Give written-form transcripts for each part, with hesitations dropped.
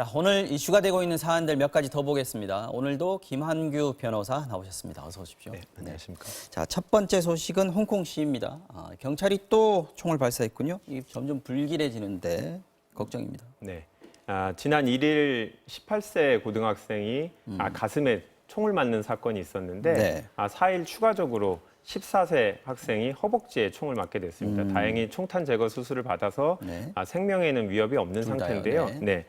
자, 오늘 이슈가 되고 있는 사안들 몇 가지 더 보겠습니다. 오늘도 김한규 변호사 나오셨습니다. 어서 오십시오. 네, 안녕하십니까. 자, 첫 번째 소식은 홍콩 시위입니다. 경찰이 또 총을 발사했군요. 이 점점 불길해지는데 걱정입니다. 네, 지난 1일 18세 고등학생이 가슴에 총을 맞는 사건이 있었는데 네. 4일 추가적으로 14세 학생이 허벅지에 총을 맞게 됐습니다. 다행히 총탄 제거 수술을 받아서 네. 생명에는 위협이 없는 둘 다요, 상태인데요. 네. 네.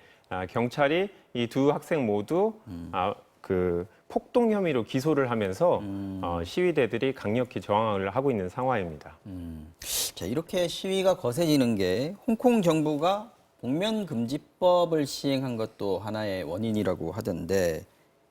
경찰이 이 두 학생 모두 그 폭동 혐의로 기소를 하면서 시위대들이 강력히 저항을 하고 있는 상황입니다. 자, 이렇게 시위가 거세지는 게 홍콩 정부가 복면금지법을 시행한 것도 하나의 원인이라고 하던데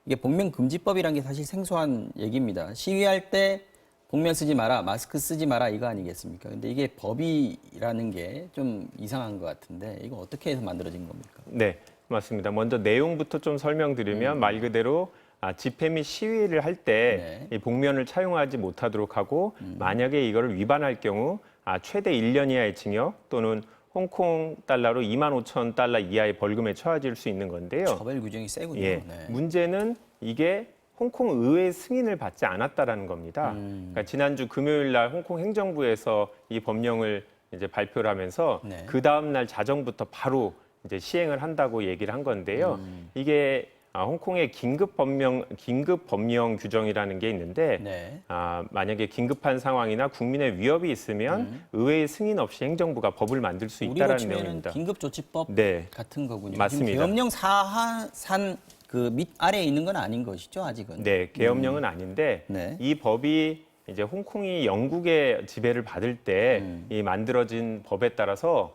이게 복면금지법이란 게 사실 생소한 얘기입니다. 시위할 때 복면 쓰지 마라, 마스크 쓰지 마라 이거 아니겠습니까? 근데 이게 법이라는 게 좀 이상한 것 같은데 이거 어떻게 해서 만들어진 겁니까? 네, 맞습니다. 먼저 내용부터 좀 설명드리면 말 그대로 집회 및 시위를 할 때 네. 이 복면을 차용하지 못하도록 하고 만약에 이거를 위반할 경우 최대 1년 이하의 징역 또는 홍콩 달러로 25,000달러 이하의 벌금에 처해질 수 있는 건데요. 처벌 규정이 세군요. 예, 네. 문제는 이게 홍콩 의회 승인을 받지 않았다라는 겁니다. 그러니까 지난주 금요일 날 홍콩 행정부에서 이 법령을 이제 발표를 하면서 네. 그 다음 날 자정부터 바로 이제 시행을 한다고 얘기를 한 건데요. 이게 홍콩의 긴급 법령 규정이라는 게 있는데 네. 만약에 긴급한 상황이나 국민의 위협이 있으면 의회의 승인 없이 행정부가 법을 만들 수 우리로 있다라는 치면은 내용입니다. 긴급조치법 네. 같은 거군요. 맞습니다. 지금 계엄령 사한 그 밑 아래에 있는 건 아닌 것이죠, 아직은. 네, 계엄령은 아닌데 네. 이 법이 이제 홍콩이 영국의 지배를 받을 때 이 만들어진 법에 따라서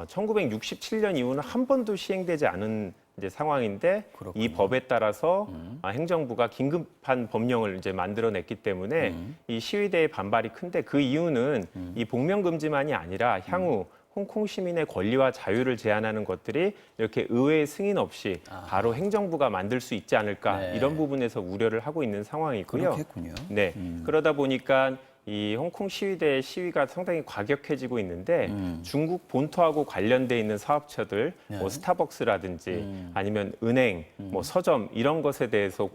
1967년 이후는 한 번도 시행되지 않은 이제 상황인데 그렇군요. 이 법에 따라서 행정부가 긴급한 법령을 이제 만들어냈기 때문에 이 시위대의 반발이 큰데 그 이유는 이 복면 금지만이 아니라 향후 홍콩 시민의 권리와 자유를 제한하는 것들이 이렇게 의회의 승인 없이 바로 행정부가 만들 수 있지 않을까 네. 이런 부분에서 우려를 하고 있는 상황이고요. 그렇겠군요. 네, 그러다 보니까 이 홍콩 시위대의 시위가 상당히 과격해지고 있는데 중국 본토하고 관련돼 있는 사업체들, 뭐 스타벅스라든지 아니면 은행, 뭐 서점 이런 곳에 대해서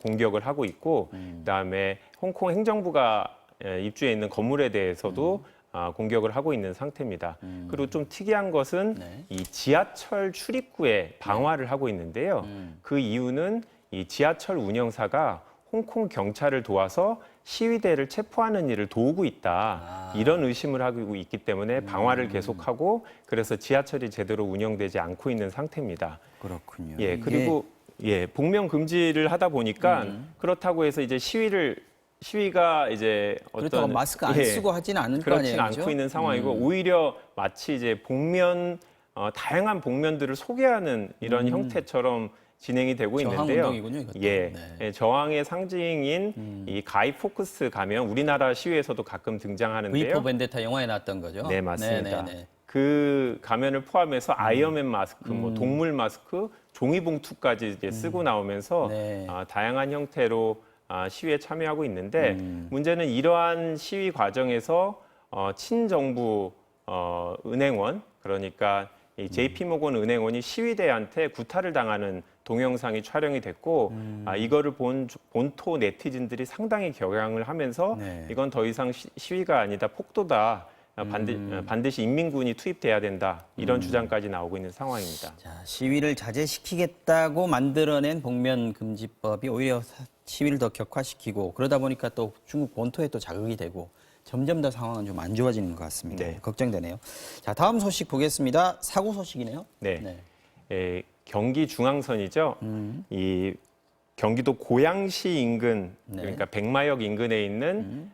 공격을 하고 있고, 그다음에 홍콩 행정부가 입주해 있는 건물에 대해서도 공격을 하고 있는 상태입니다. 그리고 좀 특이한 것은 네. 이 지하철 출입구에 방화를 하고 있는데요. 그 이유는 이 지하철 운영사가 홍콩 경찰을 도와서 시위대를 체포하는 일을 도우고 있다. 이런 의심을 하고 있기 때문에 방화를 계속하고 그래서 지하철이 제대로 운영되지 않고 있는 상태입니다. 그렇군요. 예, 이게 그리고 복면 금지를 하다 보니까 그렇다고 해서 이제 시위가 이제 그렇다고 어떤 마스크 안 쓰고 하지는 않을 거 그렇진 아니에요. 않고 있는 상황이고 오히려 마치 이제 다양한 복면들을 소개하는 이런 형태처럼 진행이 되고 저항 있는데요. 운동이군요, 이것도. 예, 네. 예, 저항의 상징인 이 가이 포크스 가면 우리나라 시위에서도 가끔 등장하는데요. V4 벤데타 영화에 나왔던 거죠. 네, 맞습니다. 네. 그 가면을 포함해서 아이언맨 마스크, 뭐 동물 마스크, 종이봉투까지 이제 쓰고 나오면서 네. 다양한 형태로 시위에 참여하고 있는데 문제는 이러한 시위 과정에서 친정부 은행원 그러니까 이 JP모건 은행원이 시위대한테 구타를 당하는 동영상이 촬영이 됐고 이거를 본 본토 네티즌들이 상당히 격앙을 하면서 네. 이건 더 이상 시위가 아니다 폭도다 반드시 인민군이 투입돼야 된다 이런 주장까지 나오고 있는 상황입니다. 자, 시위를 자제시키겠다고 만들어낸 복면금지법이 오히려 시위를 더 격화시키고 그러다 보니까 또 중국 본토에 또 자극이 되고 점점 더 상황은 좀 안 좋아지는 것 같습니다. 네. 걱정되네요. 자, 다음 소식 보겠습니다. 사고 소식이네요. 네. 경기 중앙선이죠. 이 경기도 고양시 인근 그러니까 백마역 인근에 있는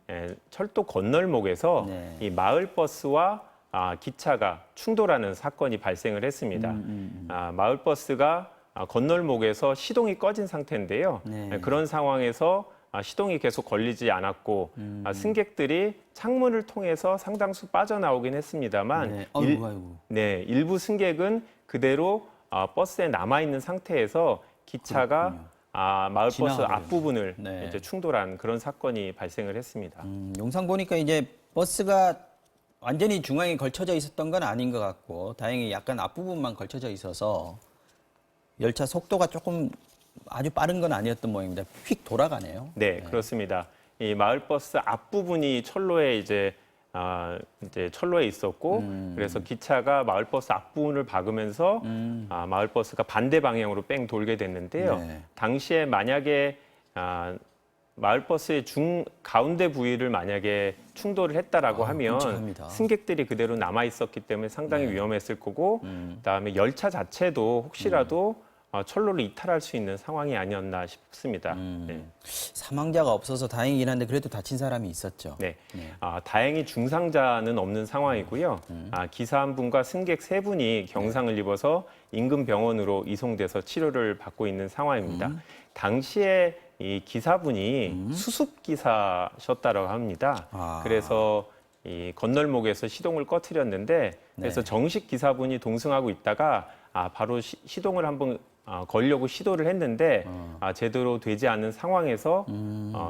철도 건널목에서 네. 이 마을 버스와 기차가 충돌하는 사건이 발생을 했습니다. 마을 버스가 건널목에서 시동이 꺼진 상태인데요. 네. 그런 상황에서 시동이 계속 걸리지 않았고 승객들이 창문을 통해서 상당수 빠져나오긴 했습니다만 네. 아이고. 일부 승객은 그대로 버스에 남아 있는 상태에서 기차가 마을 버스 지나가버렸네요. 앞부분을 네. 이제 충돌한 그런 사건이 발생을 했습니다. 영상 보니까 이제 버스가 완전히 중앙에 걸쳐져 있었던 건 아닌 것 같고 다행히 약간 앞부분만 걸쳐져 있어서 열차 속도가 조금 아주 빠른 건 아니었던 모양입니다. 휙 돌아가네요. 네, 그렇습니다. 이 마을버스 앞부분이 철로에 이제 철로에 있었고 그래서 기차가 마을버스 앞부분을 박으면서 마을버스가 반대 방향으로 뺑 돌게 됐는데요. 네. 당시에 만약에 마을버스의 가운데 부위를 만약에 충돌을 했다라고 하면 끔찍합니다. 승객들이 그대로 남아 있었기 때문에 상당히 위험했을 거고 그다음에 열차 자체도 혹시라도 철로를 이탈할 수 있는 상황이 아니었나 싶습니다. 네. 사망자가 없어서 다행이긴 한데 그래도 다친 사람이 있었죠. 네. 다행히 중상자는 없는 상황이고요. 기사 한 분과 승객 세 분이 경상을 입어서 인근 병원으로 이송돼서 치료를 받고 있는 상황입니다. 당시에 이 기사분이 수습 기사셨다고 합니다. 그래서 이 건널목에서 시동을 꺼트렸는데 그래서 정식 기사분이 동승하고 있다가 바로 시동을 한번 걸려고 시도를 했는데 제대로 되지 않는 상황에서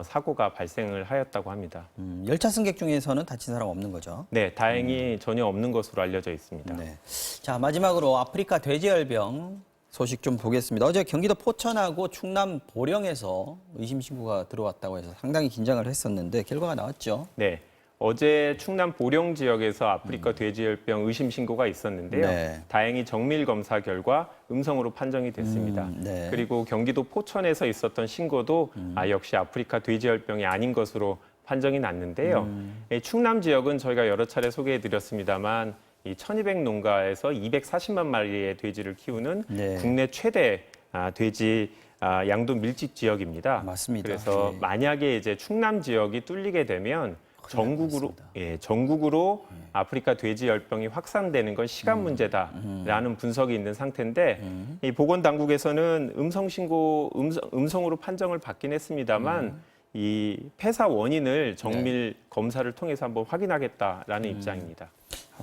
사고가 발생을 하였다고 합니다. 열차 승객 중에서는 다친 사람 없는 거죠? 네, 다행히 전혀 없는 것으로 알려져 있습니다. 네. 자, 마지막으로 아프리카 돼지열병 소식 좀 보겠습니다. 어제 경기도 포천하고 충남 보령에서 의심 신고가 들어왔다고 해서 상당히 긴장을 했었는데 결과가 나왔죠? 네. 어제 충남 보령 지역에서 아프리카 돼지열병 의심 신고가 있었는데요. 네. 다행히 정밀 검사 결과 음성으로 판정이 됐습니다. 네. 그리고 경기도 포천에서 있었던 신고도 역시 아프리카 돼지열병이 아닌 것으로 판정이 났는데요. 이 충남 지역은 저희가 여러 차례 소개해드렸습니다만 이 1200농가에서 240만 마리의 돼지를 키우는 네. 국내 최대 돼지 양도 밀집 지역입니다. 맞습니다. 그래서 예. 만약에 이제 충남 지역이 뚫리게 되면 전국으로 아프리카 돼지 열병이 확산되는 건 시간 문제다라는 분석이 있는 상태인데 이 보건 당국에서는 음성으로 판정을 받긴 했습니다만 이 폐사 원인을 정밀 검사를 통해서 한번 확인하겠다라는 입장입니다.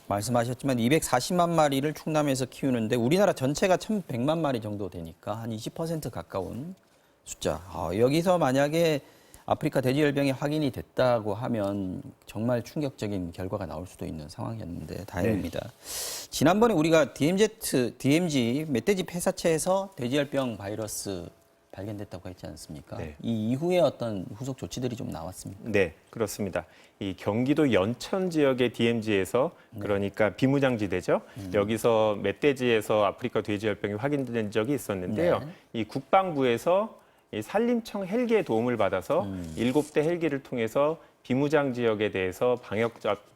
말씀하셨지만 240만 마리를 충남에서 키우는데 우리나라 전체가 1,100만 마리 정도 되니까 한 20% 가까운 숫자. 여기서 만약에 아프리카 돼지열병이 확인이 됐다고 하면 정말 충격적인 결과가 나올 수도 있는 상황이었는데 다행입니다. 네. 지난번에 우리가 DMG 멧돼지 폐사체에서 돼지열병 바이러스 발견됐다고 했지 않습니까? 네. 이 이후에 어떤 후속 조치들이 좀 나왔습니까? 네, 그렇습니다. 이 경기도 연천 지역의 DMG에서 그러니까 비무장지대죠. 여기서 멧돼지에서 아프리카 돼지열병이 확인된 적이 있었는데요. 네. 이 국방부에서 이 산림청 헬기의 도움을 받아서 7대 헬기를 통해서 비무장 지역에 대해서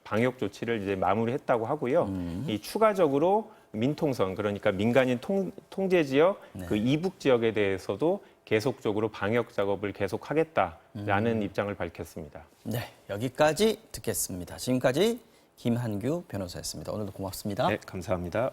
방역 조치를 이제 마무리했다고 하고요. 이 추가적으로 민통선 그러니까 민간인 통제 지역 그 이북 지역에 대해서도 계속적으로 방역 작업을 계속하겠다라는 입장을 밝혔습니다. 네, 여기까지 듣겠습니다. 지금까지 김한규 변호사였습니다. 오늘도 고맙습니다. 네, 감사합니다.